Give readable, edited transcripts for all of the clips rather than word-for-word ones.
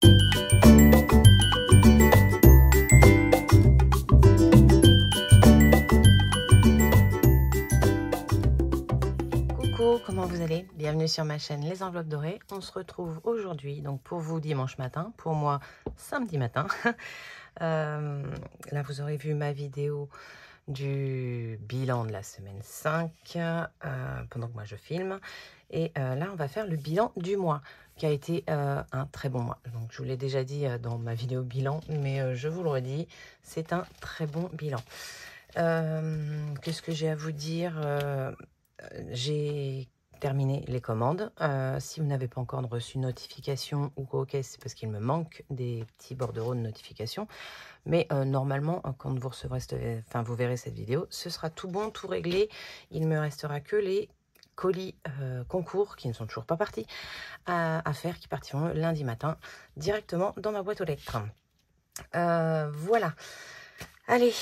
Coucou, comment vous allez? Bienvenue sur ma chaîne Les Enveloppes Dorées. On se retrouve aujourd'hui, donc pour vous dimanche matin, pour moi samedi matin. Là vous aurez vu ma vidéo du bilan de la semaine 5 pendant que moi je filme. Et là on va faire le bilan du mois qui a été un très bon mois. Donc je vous l'ai déjà dit dans ma vidéo bilan, mais je vous le redis, c'est un très bon bilan. Qu'est-ce que j'ai à vous dire? J'ai terminé les commandes. Si vous n'avez pas encore reçu notification ou quoi, ok, c'est parce qu'il me manque des petits bordereaux de notification. Mais normalement, quand vous recevrez, vous verrez cette vidéo, ce sera tout bon, tout réglé. Il me restera que les colis concours qui ne sont toujours pas partis à faire, qui partiront lundi matin directement dans ma boîte aux lettres. Voilà. Allez,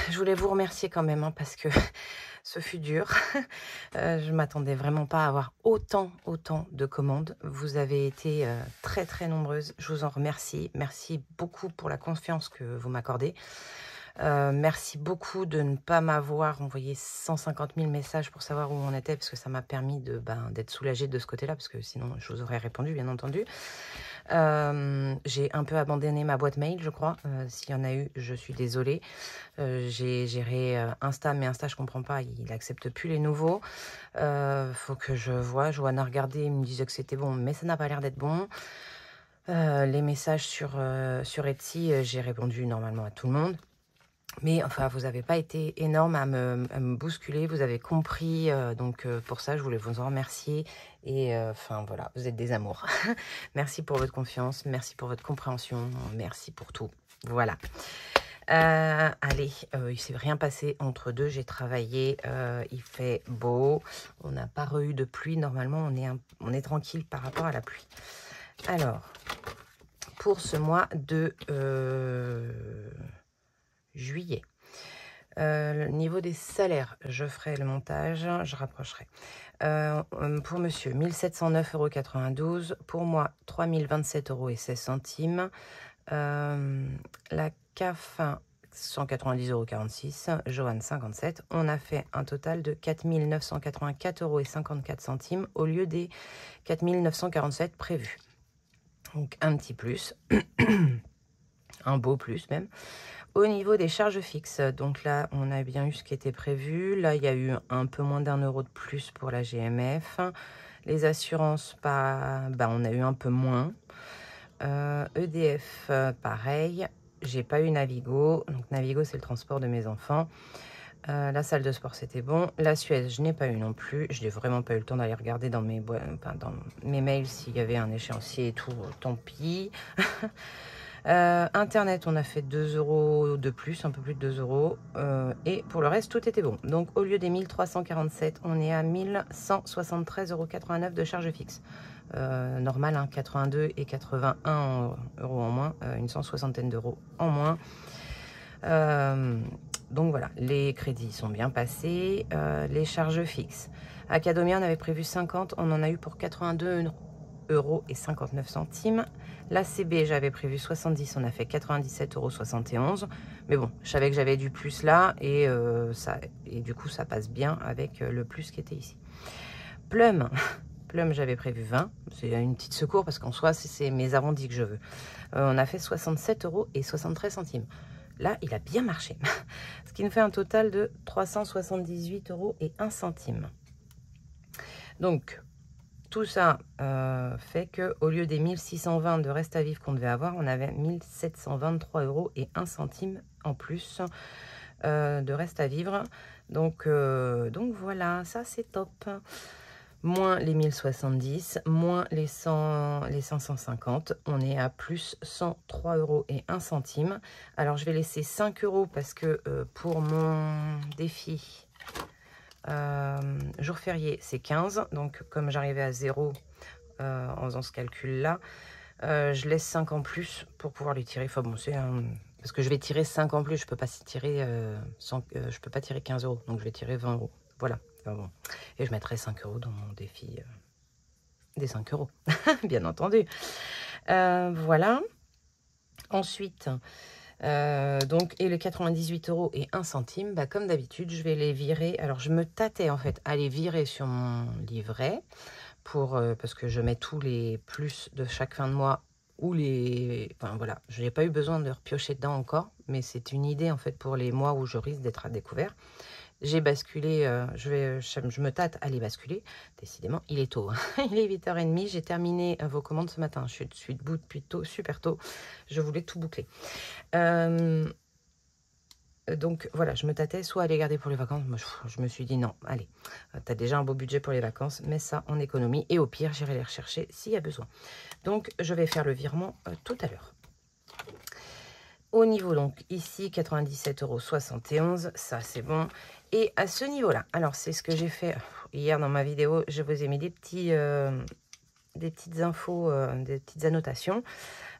je voulais vous remercier quand même parce que ce fut dur. Je m'attendais vraiment pas à avoir autant de commandes. Vous avez été très nombreuses. Je vous en remercie. Merci beaucoup pour la confiance que vous m'accordez. Merci beaucoup de ne pas m'avoir envoyé 150 000 messages pour savoir où on était, parce que ça m'a permis d'être soulagée de ce côté-là, parce que sinon je vous aurais répondu, bien entendu. J'ai un peu abandonné ma boîte mail, je crois. S'il y en a eu, je suis désolée. J'ai géré Insta, mais Insta, je comprends pas. Il accepte plus les nouveaux. Faut que je vois. Joanne a regardé, il me disait que c'était bon, mais ça n'a pas l'air d'être bon. Les messages sur Etsy, j'ai répondu normalement à tout le monde. Mais enfin, vous n'avez pas été énorme à me bousculer, vous avez compris, donc pour ça, je voulais vous en remercier. Et enfin, voilà, vous êtes des amours. Merci pour votre confiance, merci pour votre compréhension, merci pour tout. Voilà. Allez, il s'est rien passé entre deux, j'ai travaillé, il fait beau, on n'a pas eu de pluie, normalement, on est tranquille par rapport à la pluie. Alors, pour ce mois de juillet. Niveau des salaires, je ferai le montage, je rapprocherai. Pour monsieur, 1709,92 €. Pour moi, 3027,16 €. La CAF, 190,46 €. Joanne, 57. On a fait un total de 4984,54 € au lieu des 4947 prévus. Donc un petit plus. Un beau plus même. Au niveau des charges fixes, donc là, on a bien eu ce qui était prévu. Là, il y a eu un peu moins d'1 € de plus pour la GMF. Les assurances, on a eu un peu moins. EDF, pareil. J'ai pas eu Navigo. Donc Navigo, c'est le transport de mes enfants. La salle de sport, c'était bon. La Suez, je n'ai pas eu non plus. Je n'ai vraiment pas eu le temps d'aller regarder dans mes mails s'il y avait un échéancier et tout. Tant pis. Internet, on a fait 2 € de plus, un peu plus de 2 €. Et pour le reste, tout était bon. Donc, au lieu des 1347, on est à 1173,89 € de charges fixes. Normal, hein, 82 et 81 € en moins, une 160aine d'euros en moins. Donc voilà, les crédits sont bien passés. Les charges fixes. Academia, on avait prévu 50, on en a eu pour 82,59 €. La CB, j'avais prévu 70, on a fait 97,71 €. Mais bon, je savais que j'avais du plus là et du coup, ça passe bien avec le plus qui était ici. Plum, j'avais prévu 20. C'est une petite secours parce qu'en soi, c'est mes arrondis que je veux. On a fait 67,73 €. Là, il a bien marché. Ce qui nous fait un total de 378,01 €. Donc, tout ça fait qu'au lieu des 1620 de reste à vivre qu'on devait avoir, on avait 1723,01 € en plus de reste à vivre. Donc voilà, ça c'est top. Moins les 1070, moins les 550, on est à plus 103,01 €. Alors je vais laisser 5 € parce que pour mon défi, jour férié, c'est 15. Donc, comme j'arrivais à 0 en faisant ce calcul-là, je laisse 5 en plus pour pouvoir les tirer. Enfin bon, c'est parce que je vais tirer 5 en plus. Je peux pas tirer je peux pas tirer 15 €. Donc, je vais tirer 20 €. Voilà. Enfin bon. Et je mettrai 5 € dans mon défi des 5 euros, bien entendu. Voilà. Ensuite, donc, et les 98 euros et 1 centime, bah, comme d'habitude, je vais les virer. Alors, je me tâtais en fait à les virer sur mon livret parce que je mets tous les plus de chaque fin de mois ou les... Enfin, voilà, je n'ai pas eu besoin de repiocher dedans encore, mais c'est une idée en fait pour les mois où je risque d'être à découvert. J'ai basculé, je me tâte à les basculer. Décidément, il est tôt, hein. Il est 8h30. J'ai terminé vos commandes ce matin. Je suis debout depuis tôt, super tôt. Je voulais tout boucler. Donc voilà, je me tâtais soit à les garder pour les vacances. Moi, je me suis dit non, allez, tu as déjà un beau budget pour les vacances, mets ça en économie. Et au pire, j'irai les rechercher s'il y a besoin. Donc, je vais faire le virement tout à l'heure. Au niveau, donc, ici, 97,71 €, ça c'est bon. Et à ce niveau-là, alors c'est ce que j'ai fait hier dans ma vidéo, je vous ai mis des petites infos, des petites annotations.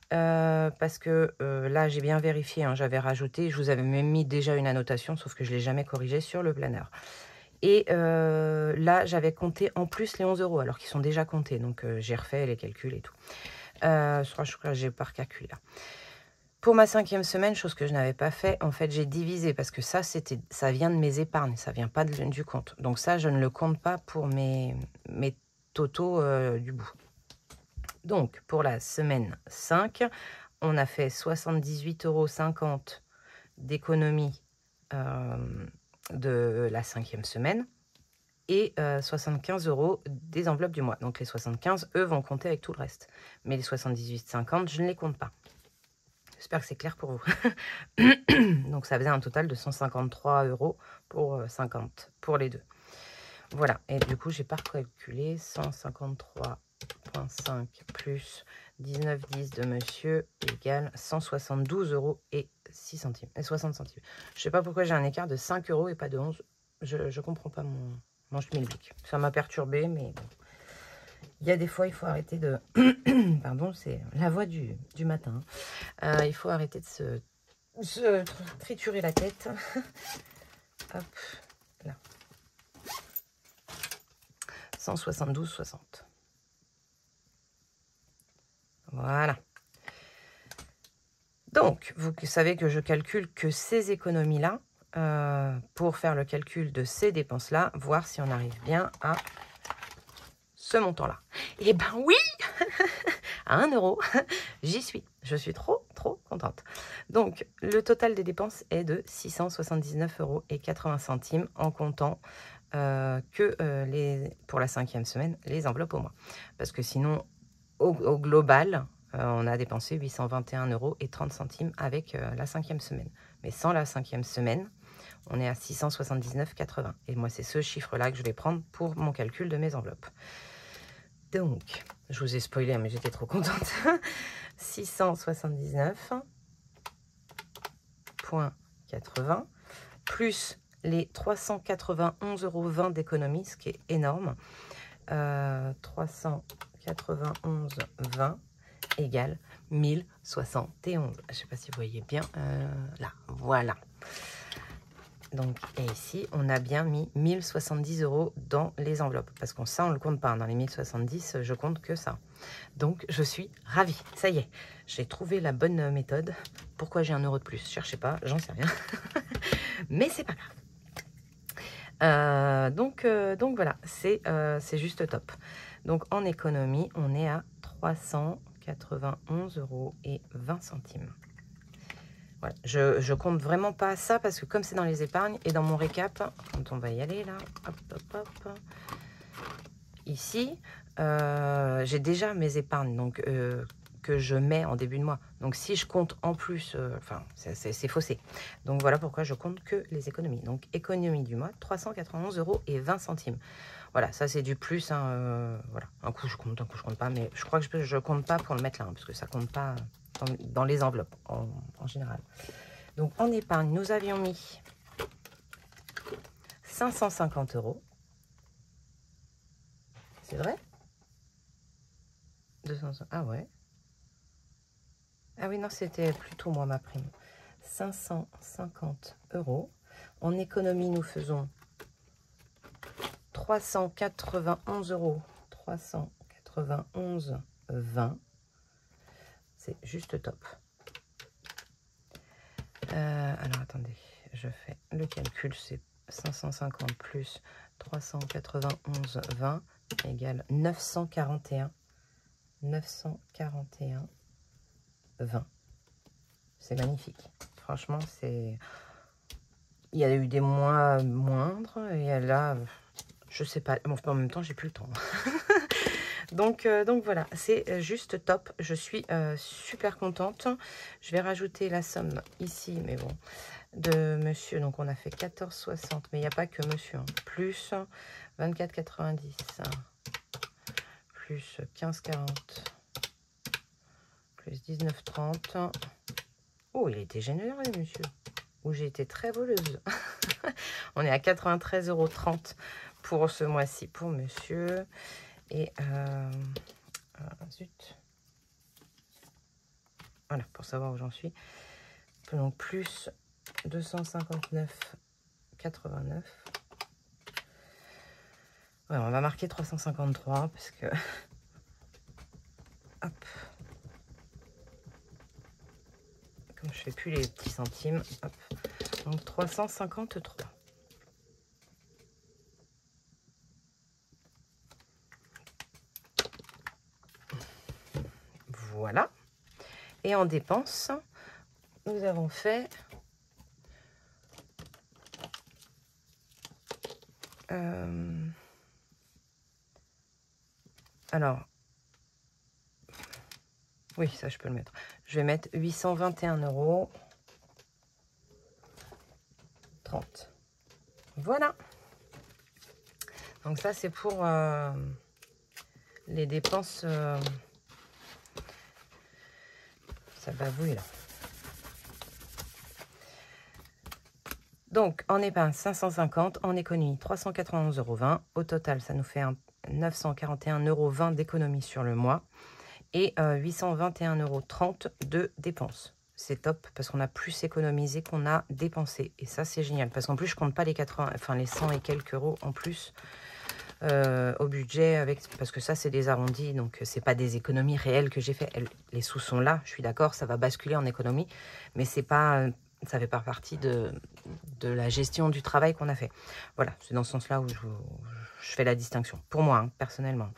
Parce que là, j'ai bien vérifié, hein, j'avais rajouté, je vous avais même mis déjà une annotation, sauf que je ne l'ai jamais corrigée sur le planeur. Et là, j'avais compté en plus les 11 €, alors qu'ils sont déjà comptés. Donc, j'ai refait les calculs et tout. Je crois que j'ai pas recalculé là. Pour ma 5e semaine, chose que je n'avais pas fait, en fait, j'ai divisé parce que ça vient de mes épargnes, ça vient pas du compte. Donc ça, je ne le compte pas pour mes totaux du bout. Donc, pour la semaine 5, on a fait 78,50 € d'économie de la 5e semaine et 75 € des enveloppes du mois. Donc, les 75, eux, vont compter avec tout le reste. Mais les 78,50, je ne les compte pas. J'espère que c'est clair pour vous. Donc, ça faisait un total de 153 € pour 50 pour les deux. Voilà. Et du coup, j'ai pas recalculé. 153,5 plus 19,10 de monsieur égale 172 € et 6 centimes. Et 60 centimes. Je sais pas pourquoi j'ai un écart de 5 € et pas de 11. Je comprends pas mon schmilblick. Ça m'a perturbé, mais bon. Il y a des fois, il faut arrêter de... Pardon, c'est la voix du matin. Il faut arrêter de se triturer la tête. Hop, là. 172,60. Voilà. Donc, vous savez que je calcule que ces économies-là pour faire le calcul de ces dépenses-là, voir si on arrive bien à ce montant-là. Eh ben oui à 1 €, j'y suis. Je suis trop contente. Donc, le total des dépenses est de 679,80 € en comptant que pour la 5e semaine, les enveloppes au mois. Parce que sinon, au global, on a dépensé 821,30 € avec la 5e semaine. Mais sans la 5e semaine, on est à 679,80 €. Et moi, c'est ce chiffre-là que je vais prendre pour mon calcul de mes enveloppes. Donc, je vous ai spoilé, mais j'étais trop contente. 679,80 € plus les 391,20 € d'économie, ce qui est énorme. 391,20 égale 1071. Je ne sais pas si vous voyez bien. Là, voilà. Donc, et ici, on a bien mis 1070 € dans les enveloppes. Parce que ça, on ne le compte pas. Dans les 1070, je compte que ça. Donc, je suis ravie. Ça y est, j'ai trouvé la bonne méthode. Pourquoi j'ai 1 € de plus? Cherchez pas, j'en sais rien. Mais c'est pas grave. Donc voilà, c'est juste top. Donc, en économie, on est à 391,20 €. Voilà. Je compte vraiment pas ça parce que comme c'est dans les épargnes et dans mon récap, quand on va y aller là, hop, ici, j'ai déjà mes épargnes donc, que je mets en début de mois. Donc si je compte en plus, enfin c'est faussé. Donc voilà pourquoi je compte que les économies. Donc économie du mois, 391,20 €. Voilà, ça c'est du plus. Hein, voilà. Un coup je compte, un coup je compte pas, mais je crois que je compte pas pour le mettre là, hein, parce que ça compte pas dans les enveloppes en général. Donc en épargne, nous avions mis 550 €. C'est vrai? 200, ah ouais. Ah oui, non, c'était plutôt moi ma prime. 550 €. En économie, nous faisons 391 €. 391 391,20. C'est juste top. Alors, attendez, je fais le calcul. C'est 550 plus 391,20 égale 941. 941,20. C'est magnifique. Franchement, c'est... Il y a eu des mois moindres et là, je sais pas. Bon, en même temps, j'ai plus le temps. donc voilà, c'est juste top. Je suis super contente. Je vais rajouter la somme ici, mais bon, de monsieur. Donc, on a fait 14,60, mais il n'y a pas que monsieur. Hein. Plus 24,90. Plus 15,40. Plus 19,30. Oh, il était généreux, monsieur. Où j'ai été très voleuse. On est à 93,30 € pour ce mois-ci pour monsieur. Et zut. Voilà, pour savoir où j'en suis. Donc plus 259,89. Ouais, on va marquer 353 parce que... Hop. Comme je fais plus les petits centimes. Hop. Donc 353. Voilà. Et en dépenses, nous avons fait alors oui, ça je peux le mettre. Je vais mettre 821,30 €. Voilà. Donc ça c'est pour les dépenses. Ça bavouille là. Donc en épargne 550, en économie 391,20 €. Au total, ça nous fait 941,20 € d'économie sur le mois et 821,30 € de dépenses. C'est top parce qu'on a plus économisé qu'on a dépensé. Et ça, c'est génial. Parce qu'en plus, je compte pas les 80, enfin les 100 et quelques euros en plus au budget. Parce que ça, c'est des arrondis. Donc, c'est pas des économies réelles que j'ai fait. Les sous sont là. Je suis d'accord, ça va basculer en économie. Mais c'est pas, ça fait pas partie de la gestion du travail qu'on a fait. Voilà, c'est dans ce sens-là où je fais la distinction. Pour moi, hein, personnellement.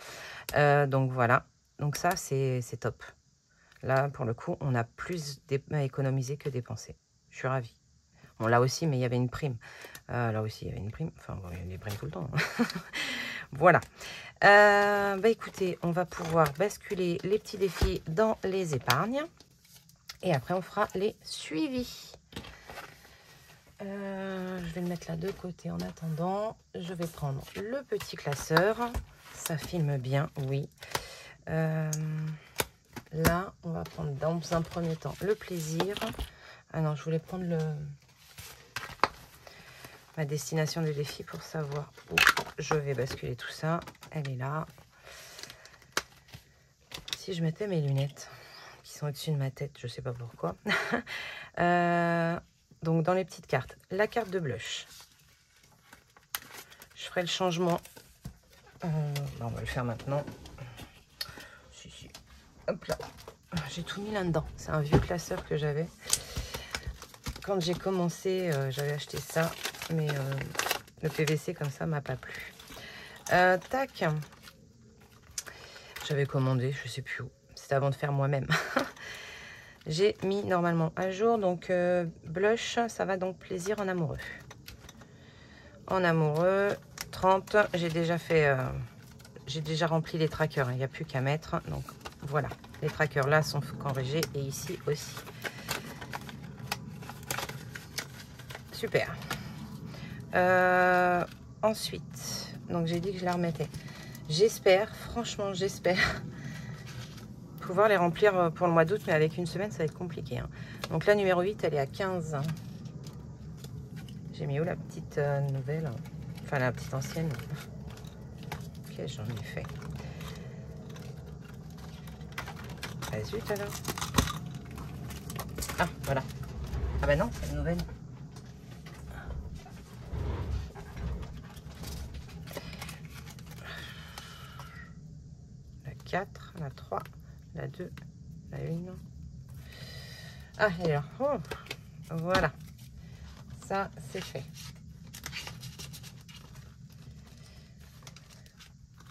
Donc, voilà. Donc ça, c'est top. Là, pour le coup, on a plus économisé que dépensé. Je suis ravie. Bon, là aussi, mais il y avait une prime. Là aussi, il y avait une prime. Enfin, bon, il y a des primes tout le temps. Voilà. Bah, écoutez, on va pouvoir basculer les petits défis dans les épargnes. Et après, on fera les suivis. Je vais le mettre là de côté en attendant. Je vais prendre le petit classeur. Ça filme bien, oui. Là, on va prendre dans un premier temps le plaisir. Ah non, je voulais prendre ma destination des défis pour savoir où je vais basculer tout ça. Elle est là. Si je mettais mes lunettes qui sont au-dessus de ma tête, je ne sais pas pourquoi. Donc, dans les petites cartes, la carte de blush. Je ferai le changement. On va le faire maintenant. Si. Hop là. J'ai tout mis là-dedans. C'est un vieux classeur que j'avais. Quand j'ai commencé, j'avais acheté ça. Mais le PVC comme ça m'a pas plu. Tac. J'avais commandé, je sais plus où. C'était avant de faire moi-même. J'ai mis normalement à jour. Donc blush, ça va donc plaisir en amoureux. En amoureux, 30. J'ai déjà fait... j'ai déjà rempli les trackers. Il n'y a plus qu'à mettre. Donc voilà. Les trackers là sont corrigés. Et ici aussi. Super. Ensuite, donc j'ai dit que je la remettais. J'espère, franchement, j'espère pouvoir les remplir pour le mois d'août, mais avec une semaine, ça va être compliqué. Hein. Donc la numéro 8, elle est à 15. J'ai mis où la petite nouvelle? Enfin, la petite ancienne. Ok, j'en ai fait. Ah, zut alors. Ah, voilà. Ah bah non, c'est une nouvelle. 3, la 2, la 1. Ah, et alors, oh, voilà. Ça, c'est fait.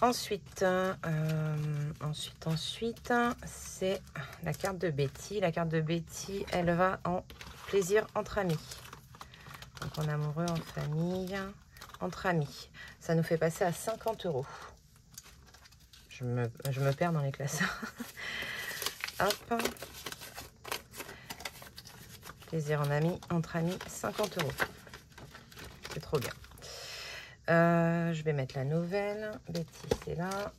Ensuite, c'est la carte de Betty. La carte de Betty, elle va en plaisir entre amis. Donc, en amoureux, en famille, entre amis. Ça nous fait passer à 50 €. Je me perds dans les classes. Hop. Plaisir en amis, entre amis, 50 €. C'est trop bien. Je vais mettre la nouvelle. Betty, c'est là.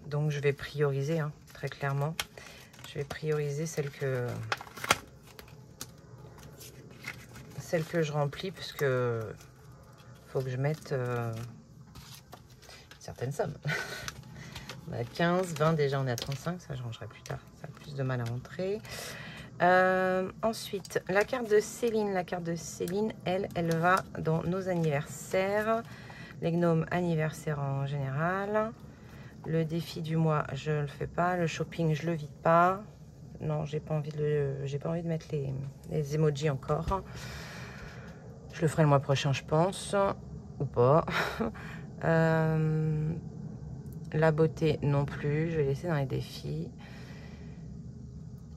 Donc, je vais prioriser, hein, très clairement. Je vais prioriser celle que je remplis, puisque faut que je mette une certaine somme. On a 15, 20, déjà on est à 35, ça je rangerai plus tard, ça a plus de mal à rentrer. Ensuite, la carte de Céline. La carte de Céline, elle va dans nos anniversaires. Les gnomes anniversaires en général. Le défi du mois, je le fais pas. Le shopping, je le vide pas. Non, j'ai pas envie de mettre les emojis encore. Je le ferai le mois prochain, je pense, ou pas. La beauté non plus, je vais laisser dans les défis.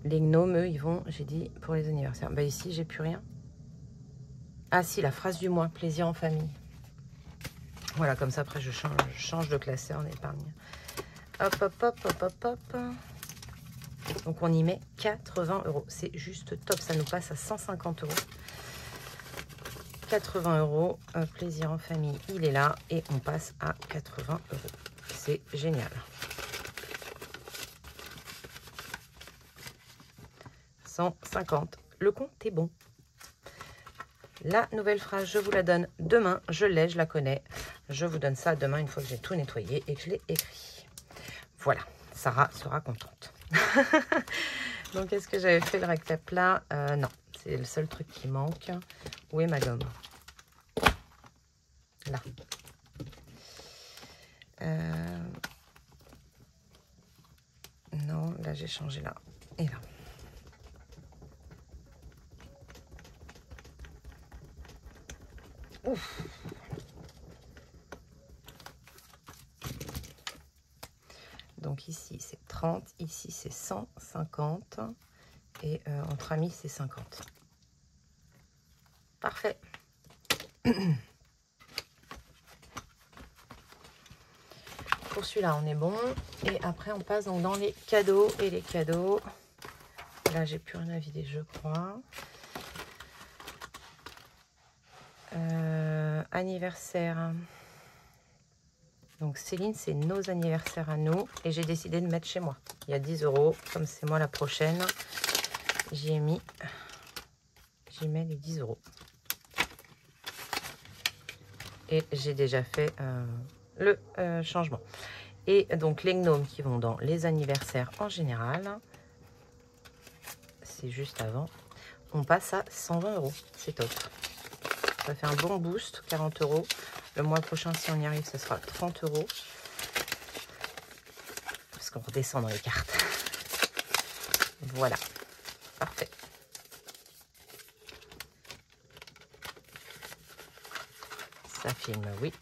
Les gnomes, eux, ils vont, j'ai dit, pour les anniversaires. Bah ici, j'ai plus rien. Ah si, la phrase du mois, plaisir en famille. Voilà, comme ça, après, je change de classeur en épargne. Hop, hop, hop, hop, hop, hop. Donc, on y met 80 €. C'est juste top, ça nous passe à 150 €. 80 €, plaisir en famille, il est là. Et on passe à 80 €. C'est génial. 150. Le compte est bon. La nouvelle phrase, je vous la donne demain. Je l'ai, je la connais. Je vous donne ça demain une fois que j'ai tout nettoyé et que je l'ai écrit. Voilà, Sarah sera contente. Donc, est-ce que j'avais fait le rectap là? Non, c'est le seul truc qui manque. Où est ma gomme? Là. Non, là j'ai changé là. Et là. Ouf. Donc ici c'est 30, ici c'est 150 et entre amis c'est 50. Parfait. Pour celui-là on est bon et après on passe donc dans les cadeaux et les cadeaux. Là j'ai plus rien à vider je crois. Anniversaire. Donc Céline, c'est nos anniversaires à nous. Et j'ai décidé de mettre chez moi. Il y a 10 €. Comme c'est moi la prochaine, j'y mets les 10 €. Et j'ai déjà fait le changement. Et donc les gnomes qui vont dans les anniversaires en général. C'est juste avant. On passe à 120 €. C'est top. Ça fait un bon boost, 40 €. Le mois prochain, si on y arrive, ça sera 30 €. Parce qu'on redescend dans les cartes. Voilà. Parfait. Ça filme, oui.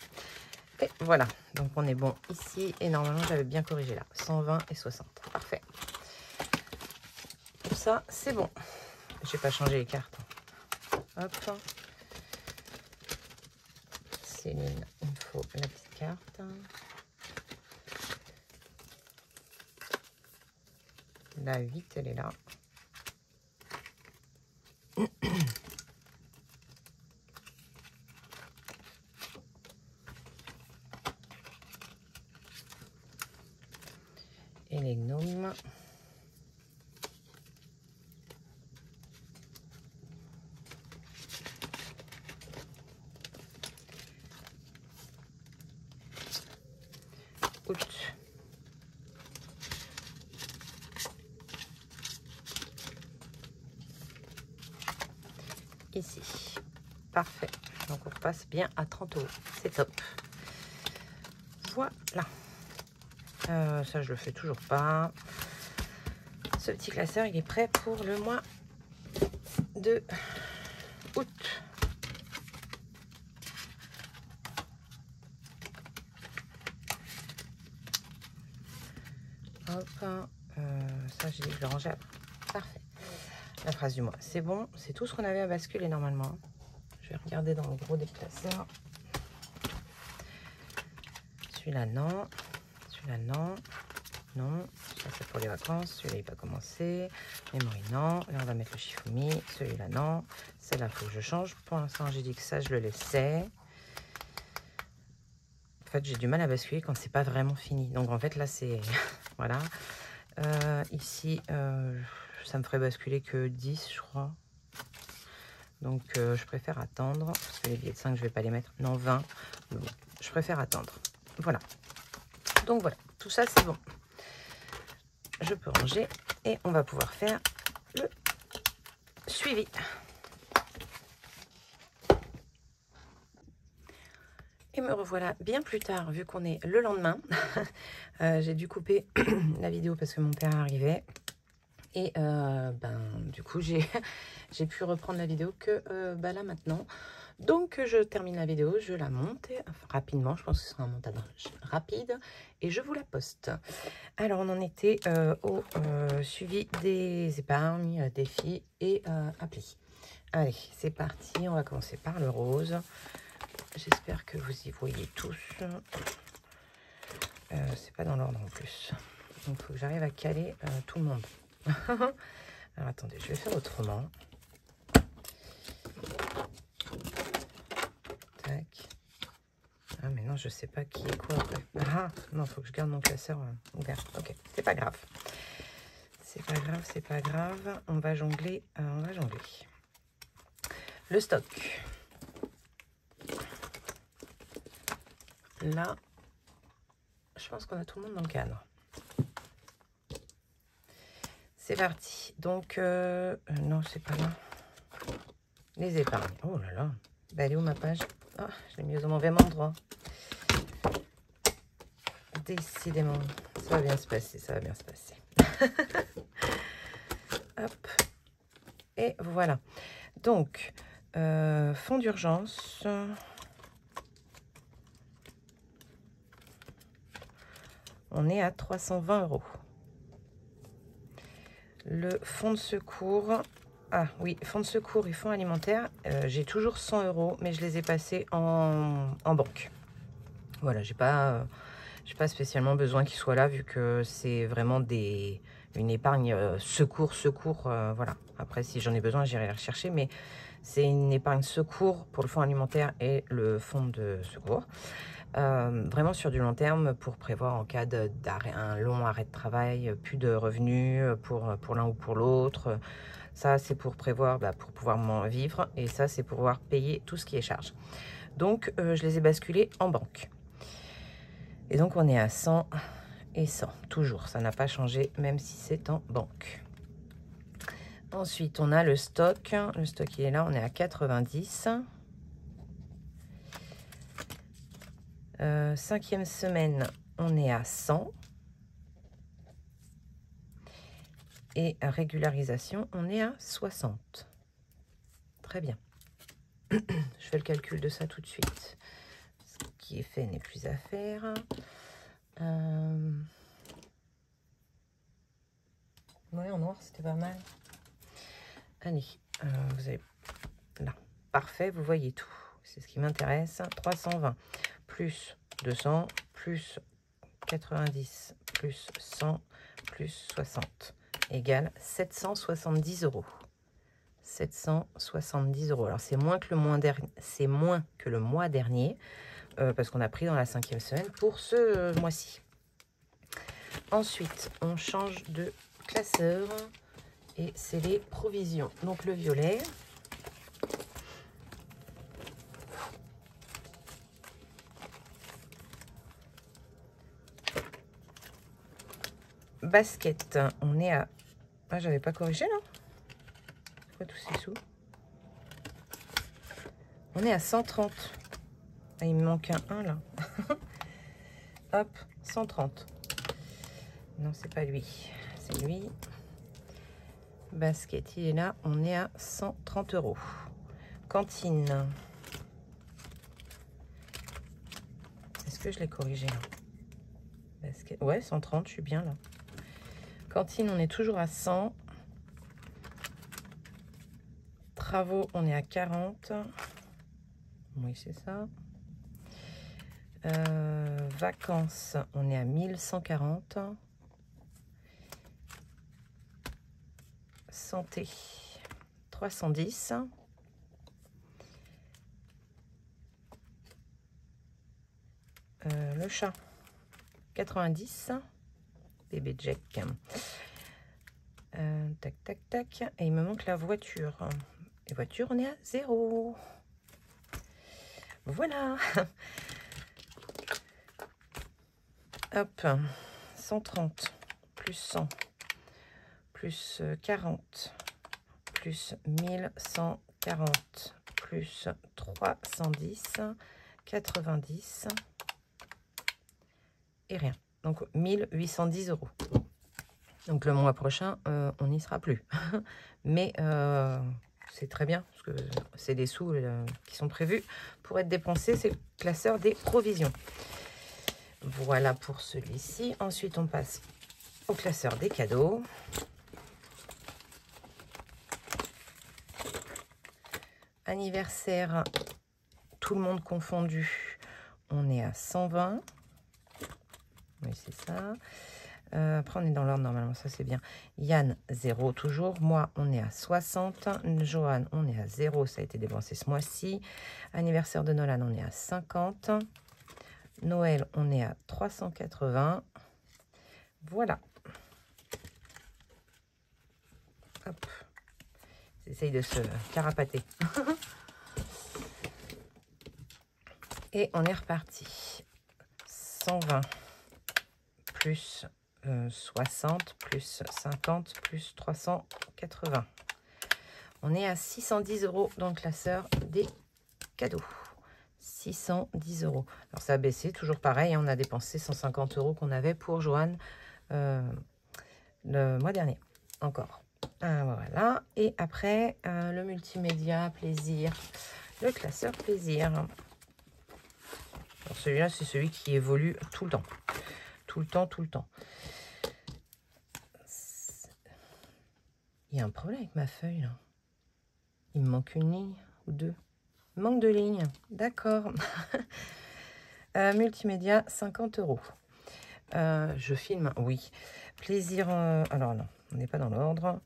Et voilà. Donc, on est bon ici. Et normalement, j'avais bien corrigé là. 120 et 60. Parfait. Pour ça, c'est bon. Je n'ai pas changé les cartes. Hop. Céline, il me faut la petite carte. La 8, elle est là. Et les gnomes. Août. Ici. Parfait. Donc on repasse bien à 30 €. C'est top. voilà. Ça, je le fais toujours pas. Ce petit classeur, il est prêt pour le mois de août. Hop, ça, j'ai dit que je le rangeais après. Parfait. La phrase du mois, c'est bon. C'est tout ce qu'on avait à basculer normalement. Je vais regarder dans le gros des classeurs. Celui-là, non. Celui-là, non. Non. Ça, c'est pour les vacances. Celui-là, il va commencer. Memory, non. Là, on va mettre le Shifumi. Celui-là, non. Celle-là, il faut que je change. Pour l'instant, j'ai dit que ça, je le laissais. En fait, j'ai du mal à basculer quand c'est pas vraiment fini. Donc, en fait, là, c'est... voilà. Ici, ça me ferait basculer que 10, je crois. Donc, je préfère attendre. Parce que les billets de 5, je vais pas les mettre. Non, 20. Bon, je préfère attendre. Voilà. Donc, voilà. Tout ça, c'est bon. Je peux ranger. Et on va pouvoir faire le suivi. Et me revoilà bien plus tard, vu qu'on est le lendemain. J'ai dû couper la vidéo parce que mon père arrivait. Et du coup, j'ai pu reprendre la vidéo que là maintenant. Donc, je termine la vidéo, je la monte rapidement. Je pense que ce sera un montage rapide. Et je vous la poste. Alors, on en était au suivi des épargnes, défis et applis. Allez, c'est parti. On va commencer par le rose. J'espère que vous y voyez tous. C'est pas dans l'ordre en plus. Donc, il faut que j'arrive à caler tout le monde. Alors, attendez, je vais faire autrement. Tac. Ah, mais non, je sais pas qui est quoi après. Ah, non, il faut que je garde mon classeur ouvert. Ok, c'est pas grave. C'est pas grave, c'est pas grave. On va jongler. On va jongler. Le stock. Là, je pense qu'on a tout le monde dans le cadre. C'est parti. Donc, non, c'est pas là. Les épargnes. Oh là là. Bah, elle est où ma page? Oh, je l'ai mis au mauvais endroit. Décidément. Ça va bien se passer, ça va bien se passer. Hop. Et voilà. Donc, fonds d'urgence. On est à 320 €. Le fonds de secours, ah oui, fonds de secours et fonds alimentaires, j'ai toujours 100 €, mais je les ai passés en banque. Voilà, j'ai pas spécialement besoin qu'ils soient là, vu que c'est vraiment une épargne secours, voilà. Après, si j'en ai besoin, j'irai les rechercher, mais c'est une épargne secours pour le fonds alimentaire et le fonds de secours. Vraiment sur du long terme pour prévoir en cas d'arrêt, un long arrêt de travail, plus de revenus pour l'un ou pour l'autre. Ça, c'est pour prévoir, pour pouvoir vivre. Et ça, c'est pour pouvoir payer tout ce qui est charge. Donc, je les ai basculés en banque. Et donc, on est à 100 et 100. Toujours, ça n'a pas changé, même si c'est en banque. Ensuite, on a le stock. Le stock, il est là, on est à 90. 5e semaine, on est à 100. Et régularisation, on est à 60. Très bien. Je fais le calcul de ça tout de suite. Ce qui est fait n'est plus à faire. Ouais, en noir, c'était pas mal. Allez, vous avez là. Parfait, vous voyez tout. C'est ce qui m'intéresse. 320 plus 200 plus 90 plus 100 plus 60 égale 770 €. 770 €. Alors, c'est moins que le mois dernier, parce qu'on a pris dans la 5e semaine pour ce mois-ci. Ensuite, on change de classeur et c'est les provisions. Donc, le violet. Basket, on est à... Ah, j'avais pas corrigé, là. C'est quoi tous ces sous? On est à 130. Ah, il me manque un 1, là. Hop, 130. Non, c'est pas lui. C'est lui. Basket, il est là. On est à 130 €. Cantine. Est-ce que je l'ai corrigé là? Basket. Ouais, 130, je suis bien là. Cantine, on est toujours à 100. Travaux, on est à 40. Oui, c'est ça. Vacances, on est à 1140. Santé, 310. Le chat, 90. Bébé Jack. Tac, tac, tac. Et il me manque la voiture. Les voitures, on est à 0. Voilà. Hop. 130 plus 100 plus 40 plus 1140 plus 310, 90 et rien. Donc 1810 €. Donc le mois prochain, on n'y sera plus. Mais c'est très bien, parce que c'est des sous qui sont prévus pour être dépensés. C'est le classeur des provisions. Voilà pour celui-ci. Ensuite, on passe au classeur des cadeaux. Anniversaire, tout le monde confondu, on est à 120. Oui, c'est ça. Après, on est dans l'ordre normalement, ça c'est bien. Yann, 0 toujours. Moi, on est à 60. Johan, on est à 0. Ça a été dépensé ce mois-ci. Anniversaire de Nolan, on est à 50. Noël, on est à 380. Voilà. Hop. J'essaye de se carapater. Et on est reparti. 120 plus 60 plus 50 plus 380. On est à 610 € dans le classeur des cadeaux. 610 €. Alors ça a baissé, toujours pareil. Hein, on a dépensé 150 € qu'on avait pour Johan le mois dernier. Encore. Voilà. Et après, le multimédia, plaisir. Le classeur plaisir. Celui-là, c'est celui qui évolue tout le temps. Tout le temps, tout le temps. Il y a un problème avec ma feuille, là. Il me manque une ligne ou deux. Il manque de lignes. D'accord. Multimédia, 50 €. Je filme, oui. Plaisir, alors non, on n'est pas dans l'ordre.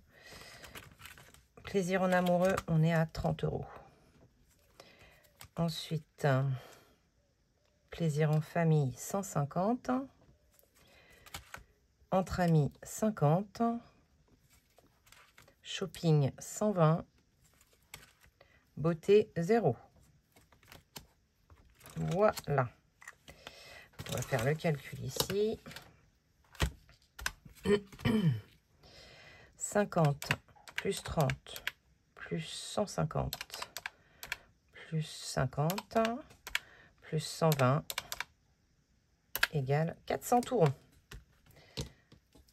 Plaisir en amoureux, on est à 30 €. Ensuite, plaisir en famille, 150. Entre amis, 50. Shopping, 120. Beauté, 0. Voilà. On va faire le calcul ici. 50 plus 30 plus 150 plus 50 plus 120 égale 400 tout rond.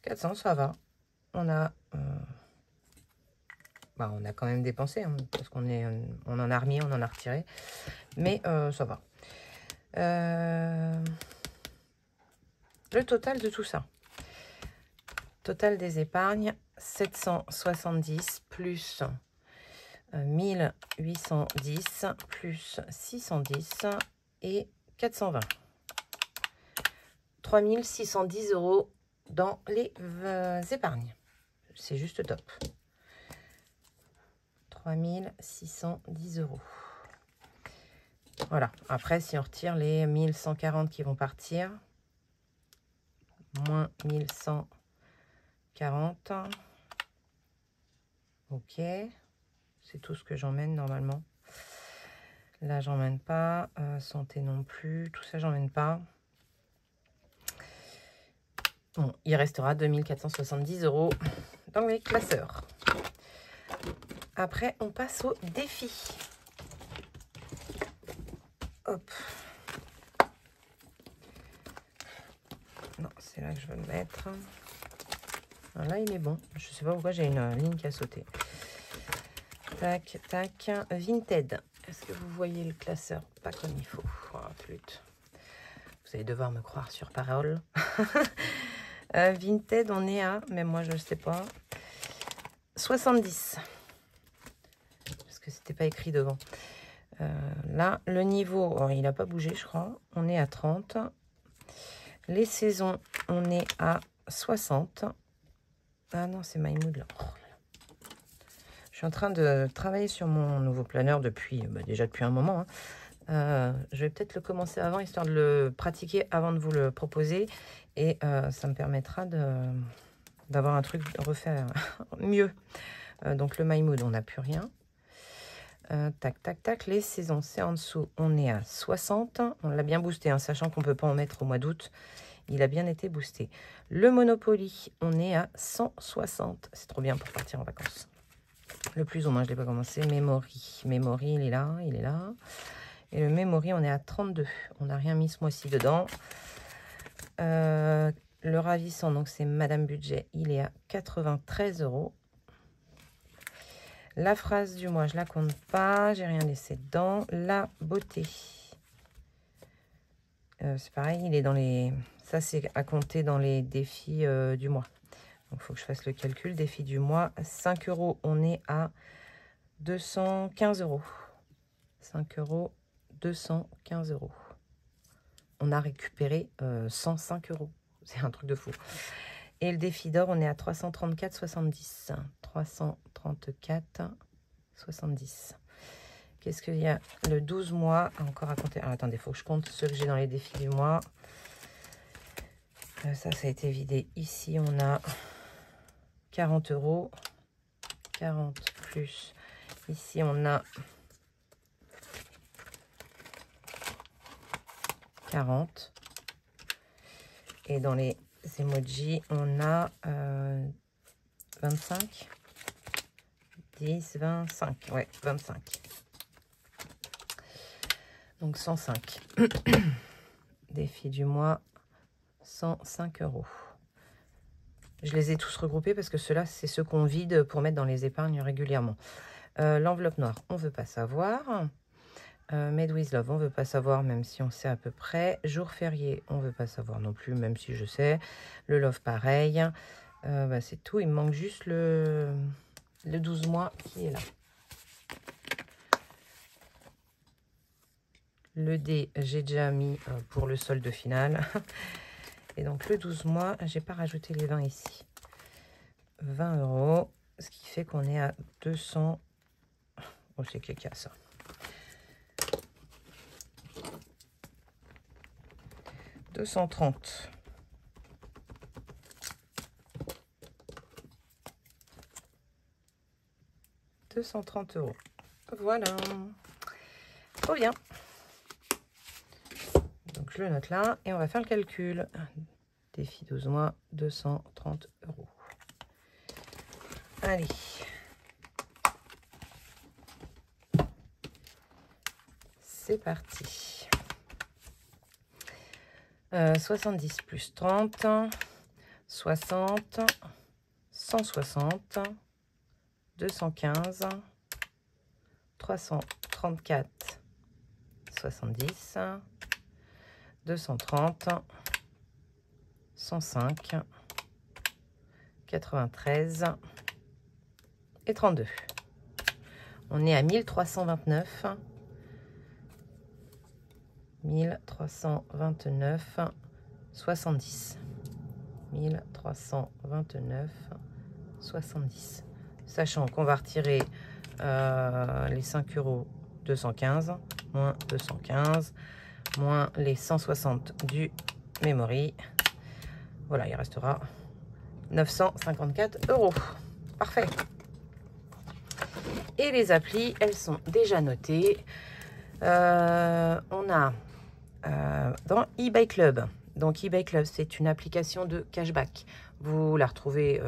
400, ça va. On a on a quand même dépensé, hein, parce qu'on en a remis, on en a retiré. Mais ça va. Le total de tout ça. Total des épargnes, 770 plus 1810 plus 610 et 420. 3610 € dans les épargnes. C'est juste top. 3610 €. Voilà. Après, si on retire les 1140 qui vont partir, moins 1140. Ok. C'est tout ce que j'emmène normalement. Là, j'emmène pas. Santé non plus. Tout ça, j'emmène pas. Bon, il restera 2470 € dans les classeurs. Après, on passe au défi. Hop. c'est là que je veux le mettre. Alors là, il est bon. Je sais pas pourquoi j'ai une ligne qui a sauté. Tac, tac. Vinted. Est-ce que vous voyez le classeur? Pas comme il faut. Oh, flûte. Vous allez devoir me croire sur parole. Vinted, on est à, même moi je ne sais pas, 70. Parce que c'était pas écrit devant. Là, le niveau, oh, il n'a pas bougé, je crois. On est à 30. Les saisons, on est à 60. Ah non, c'est MyMood là. Oh là là. Je suis en train de travailler sur mon nouveau planeur depuis, déjà depuis un moment. Hein. Je vais peut-être le commencer avant, histoire de le pratiquer avant de vous le proposer. Et ça me permettra d'avoir un truc refait mieux. Donc le MyMood, on n'a plus rien. Tac, tac, tac. Les saisons, c'est en dessous. On est à 60. On l'a bien boosté, hein, sachant qu'on ne peut pas en mettre au mois d'août. Il a bien été boosté. Le Monopoly, on est à 160. C'est trop bien pour partir en vacances. Le plus ou moins, je ne l'ai pas commencé. Memory. Memory, il est là, il est là. Et le Memory, on est à 32. On n'a rien mis ce mois-ci dedans. Le ravissant, donc c'est Madame Budget, il est à 93 €. La phrase du mois, je la compte pas, j'ai rien laissé dedans. La beauté, c'est pareil, il est dans les... Ça, c'est à compter dans les défis du mois. Donc, il faut que je fasse le calcul. Défi du mois, 5 €, on est à 215 €. 5 €, 215 €. On a récupéré 105 €. C'est un truc de fou. Et le défi d'or, on est à 334,70. 334,70. Qu'est-ce qu'il y a? Le 12 mois, encore à compter. Alors, attendez, il faut que je compte ceux que j'ai dans les défis du mois. Ça a été vidé. Ici, on a 40 €. 40 plus. Ici, on a 40. Et dans les emojis, on a 25. 10, 25. Ouais, 25. Donc 105. Défi du mois, 105 €. Je les ai tous regroupés parce que ceux-là, c'est ceux qu'on vide pour mettre dans les épargnes régulièrement. L'enveloppe noire, on ne veut pas savoir. Made with Love, on ne veut pas savoir, même si on sait à peu près. Jour férié, on ne veut pas savoir non plus, même si je sais. Le Love, pareil. C'est tout. Il me manque juste le 12 mois qui est là. Le D, j'ai déjà mis pour le solde final. Et donc, le 12 mois, j'ai pas rajouté les 20 ici. 20 €, ce qui fait qu'on est à 200... Oh, c'est caca, ça. 230. €. Voilà. Trop bien. Donc je le note là et on va faire le calcul. Défi 12 mois, 230 €. Allez. C'est parti. 70 plus 30, 60, 160, 215, 334, 70, 230, 105, 93 et 32. On est à 1329. 1329, 70. 1329, 70. Sachant qu'on va retirer les 5 €, 215, moins 215, moins les 160 du Memory. Voilà, il restera 954 €. Parfait. Et les applis, elles sont déjà notées. On a dans eBay Club. Donc eBay Club, c'est une application de cashback. Vous la retrouvez,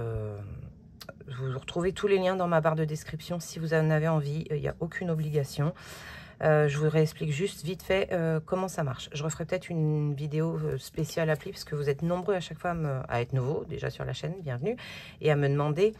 vous retrouvez tous les liens dans ma barre de description si vous en avez envie. Il n'y a aucune obligation. Je vous réexplique juste vite fait comment ça marche. Je referai peut-être une vidéo spéciale appli parce que vous êtes nombreux à chaque fois à être nouveaux déjà sur la chaîne, bienvenue, et à me demander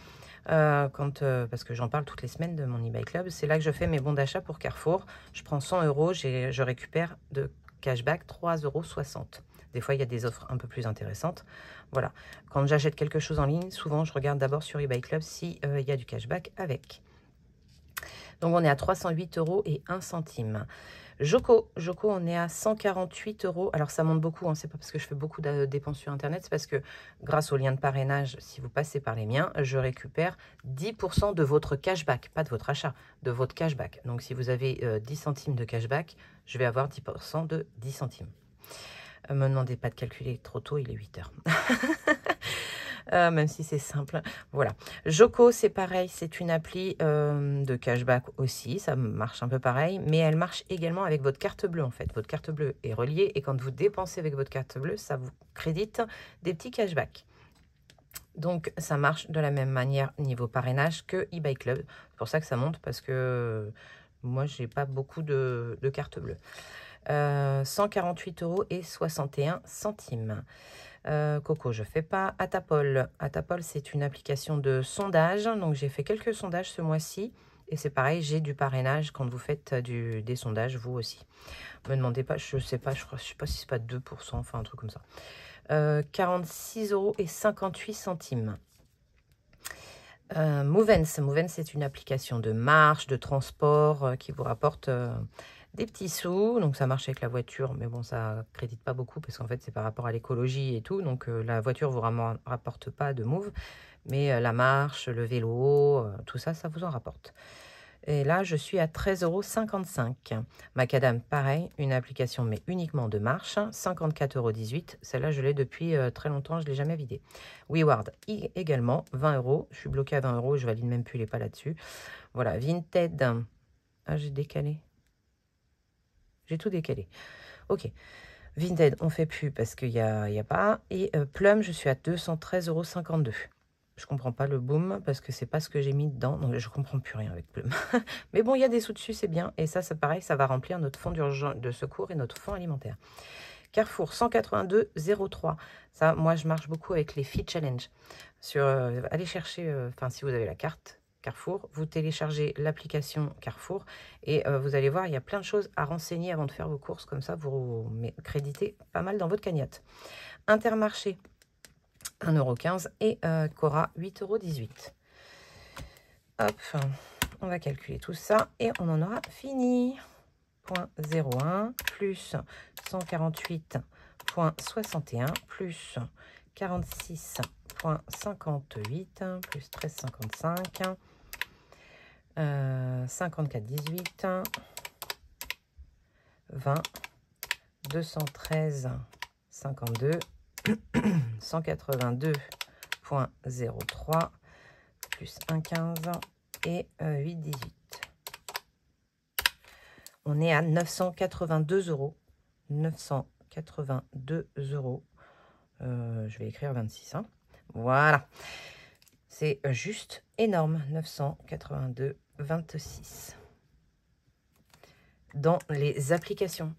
parce que j'en parle toutes les semaines de mon eBay Club. C'est là que je fais mes bons d'achat pour Carrefour. Je prends 100 €, je récupère de cashback 3,60 €. Des fois, il y a des offres un peu plus intéressantes. Voilà. Quand j'achète quelque chose en ligne, souvent, je regarde d'abord sur eBay Club s'il y a du cashback avec. Donc, on est à 308,01 €. Joko, on est à 148 €. Alors, ça monte beaucoup, hein. C'est pas parce que je fais beaucoup de dépenses sur Internet, c'est parce que grâce au lien de parrainage, si vous passez par les miens, je récupère 10% de votre cashback, pas de votre achat, de votre cashback. Donc, si vous avez 10 centimes de cashback, je vais avoir 10% de 10 centimes. Me demandez pas de calculer trop tôt, il est 8 heures. Même si c'est simple. Voilà. Joko, c'est pareil, c'est une appli de cashback aussi. Ça marche un peu pareil, mais elle marche également avec votre carte bleue en fait. Votre carte bleue est reliée et quand vous dépensez avec votre carte bleue, ça vous crédite des petits cashbacks. Donc, ça marche de la même manière niveau parrainage que eBay Club. C'est pour ça que ça monte parce que moi, j'ai pas beaucoup de cartes bleues. 148,61 €. Coco, je fais pas. Atapol, c'est une application de sondage. Donc, j'ai fait quelques sondages ce mois-ci. Et c'est pareil, j'ai du parrainage quand vous faites des sondages, vous aussi. Me demandez pas, je sais pas, je sais pas si c'est pas 2%, enfin un truc comme ça. 46,58 €. Movens, c'est une application de marche, de transport qui vous rapporte des petits sous. Donc ça marche avec la voiture, mais bon, ça crédite pas beaucoup parce qu'en fait c'est par rapport à l'écologie et tout. Donc la voiture vous rapporte pas de Move, mais la marche, le vélo, tout ça, ça vous en rapporte. Et là, je suis à 13,55 €. Macadam, pareil, une application, mais uniquement de marche, 54,18 €. Celle-là, je l'ai depuis très longtemps, je ne l'ai jamais vidée. WeWard, également, 20 €. Je suis bloquée à 20 €, je valide même plus les pas là-dessus. Voilà, Vinted. Ah, j'ai décalé. J'ai tout décalé. Ok. Vinted, on fait plus parce qu'il n'y a pas. Et Plum, je suis à 213,52 €. Je comprends pas le boom parce que c'est pas ce que j'ai mis dedans. Donc je comprends plus rien avec Plum. Mais bon, il y a des sous dessus, c'est bien. Et ça, c'est pareil, ça va remplir notre fonds de secours et notre fonds alimentaire. Carrefour, 182,03 €. Ça, moi, je marche beaucoup avec les Fit Challenge. Allez chercher, si vous avez la carte Carrefour, vous téléchargez l'application Carrefour et vous allez voir, il y a plein de choses à renseigner avant de faire vos courses. Comme ça, vous créditez pas mal dans votre cagnotte. Intermarché, 1,15 € et Cora, 8,18 €. Hop, on va calculer tout ça et on en aura fini. 0,01 plus 148,61 plus 46,58 plus 13,55 54,18 20 213,52 182,03 plus 1,15 et 8,18. On est à 982 €. 982 €. Je vais écrire 26. Hein. Voilà. C'est juste énorme. 982,26. Dans les applications.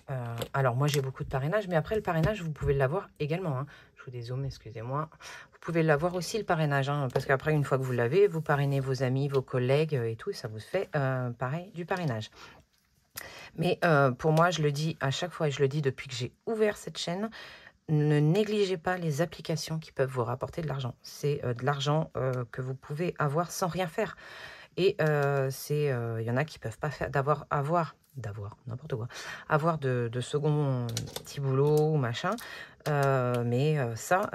Alors, moi, j'ai beaucoup de parrainage. Mais après, le parrainage, vous pouvez l'avoir également. Hein. Je vous dézoome, excusez-moi. Vous pouvez l'avoir aussi, le parrainage. Hein, parce qu'après, une fois que vous l'avez, vous parrainez vos amis, vos collègues et tout. Et ça vous fait, pareil, du parrainage. Mais pour moi, je le dis à chaque fois et je le dis depuis que j'ai ouvert cette chaîne, ne négligez pas les applications qui peuvent vous rapporter de l'argent. C'est de l'argent que vous pouvez avoir sans rien faire. Et il y en a qui peuvent pas faire avoir de second petit boulot ou machin. Mais ça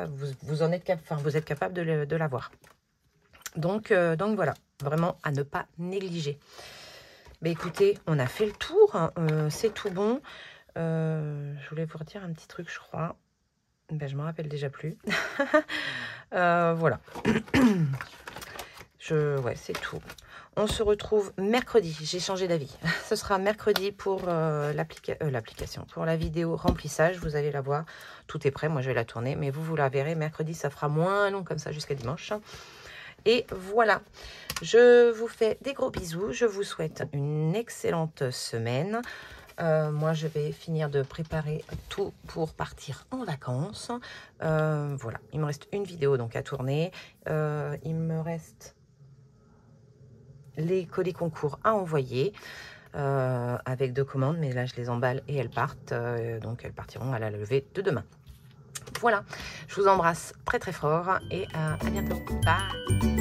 vous êtes capable de l'avoir. Donc voilà, vraiment à ne pas négliger. Mais écoutez, on a fait le tour, hein, c'est tout bon. Je voulais vous redire un petit truc, je crois. Ben, je ne me rappelle déjà plus. Voilà. Ouais, c'est tout. On se retrouve mercredi. J'ai changé d'avis. Ce sera mercredi pour l'application. Pour la vidéo remplissage, vous allez la voir. Tout est prêt. Moi, je vais la tourner. Mais vous la verrez mercredi. Ça fera moins long comme ça jusqu'à dimanche. Et voilà, je vous fais des gros bisous. Je vous souhaite une excellente semaine. Moi, je vais finir de préparer tout pour partir en vacances. Voilà, il me reste une vidéo donc à tourner. Il me reste les colis concours à envoyer avec 2 commandes. Mais là, je les emballe et elles partent. Donc, elles partiront à la levée de demain. Voilà, je vous embrasse très très fort et à bientôt. Bye!